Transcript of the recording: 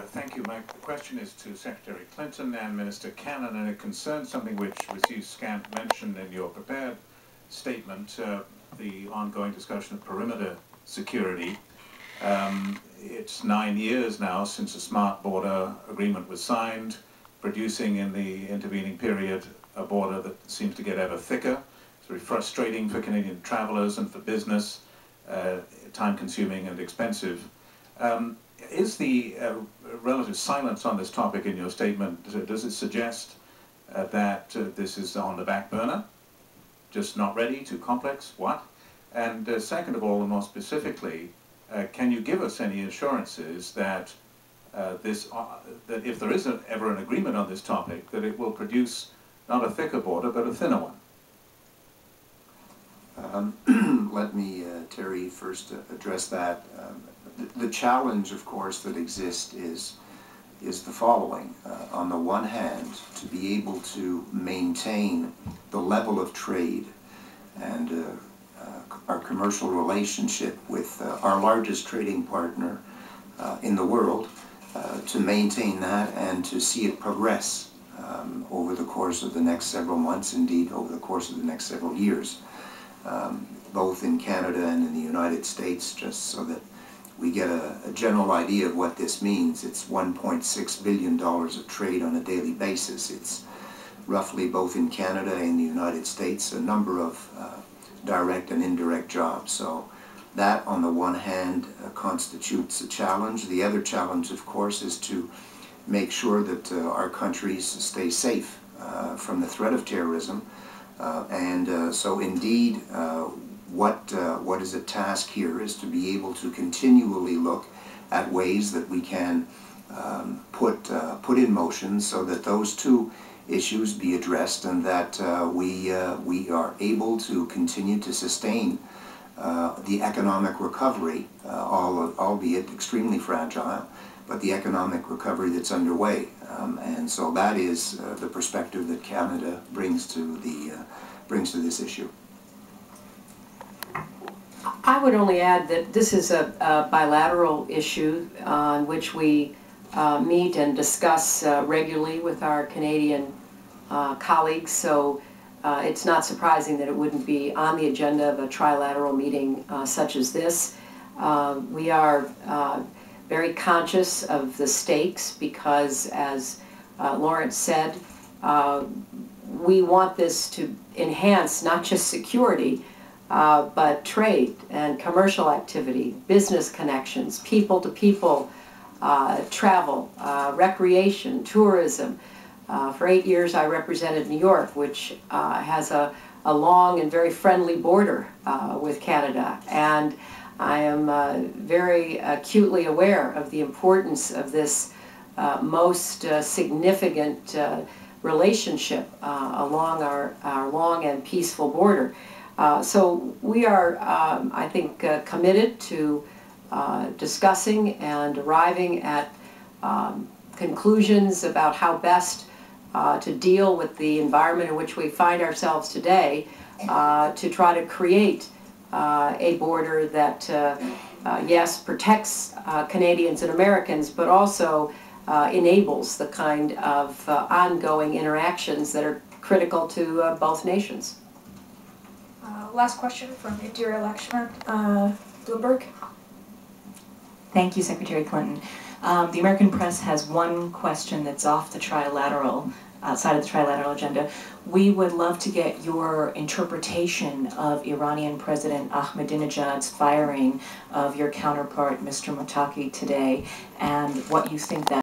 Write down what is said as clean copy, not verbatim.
Thank you. My question is to Secretary Clinton and Minister Cannon, and it concerns something which receives scant mention in your prepared statement, the ongoing discussion of perimeter security. It's 9 years now since a smart border agreement was signed, producing in the intervening period a border that seems to get ever thicker. It's very frustrating for Canadian travelers and for business, time-consuming and expensive. Is the relative silence on this topic in your statement, does it suggest that this is on the back burner, just not ready, too complex, what? And second of all, and more specifically, can you give us any assurances that that if there is ever an agreement on this topic, that it will produce not a thicker border, but a thinner one? Let me, Terry, first address that. The challenge, of course, that exists is the following. On the one hand, to be able to maintain the level of trade and our commercial relationship with our largest trading partner in the world, to maintain that and to see it progress over the course of the next several months, indeed over the course of the next several years, both in Canada and in the United States, just so that we get a general idea of what this means. It's $1.6 billion of trade on a daily basis. It's roughly, both in Canada and the United States, a number of direct and indirect jobs. So that, on the one hand, constitutes a challenge. The other challenge, of course, is to make sure that our countries stay safe from the threat of terrorism. So indeed, what is a task here is to be able to continually look at ways that we can put in motion so that those two issues be addressed, and that we are able to continue to sustain the economic recovery, albeit extremely fragile, but the economic recovery that's underway. And so that is the perspective that Canada brings to this issue. I would only add that this is a bilateral issue on which we meet and discuss regularly with our Canadian colleagues, so it's not surprising that it wouldn't be on the agenda of a trilateral meeting such as this. We are very conscious of the stakes because, as Lawrence said, we want this to enhance not just security, but trade and commercial activity, business connections, people-to-people travel, recreation, tourism. For 8 years I represented New York, which has a long and very friendly border with Canada, and I am very acutely aware of the importance of this most significant relationship along our long and peaceful border. So we are, I think, committed to discussing and arriving at conclusions about how best to deal with the environment in which we find ourselves today, to try to create a border that, yes, protects Canadians and Americans, but also enables the kind of ongoing interactions that are critical to both nations. Last question from Indira Lakshman, Bloomberg. Thank you, Secretary Clinton. The American press has one question that's off the trilateral, outside of the trilateral agenda. We would love to get your interpretation of Iranian President Ahmadinejad's firing of your counterpart, Mr. Mottaki, today, and what you think that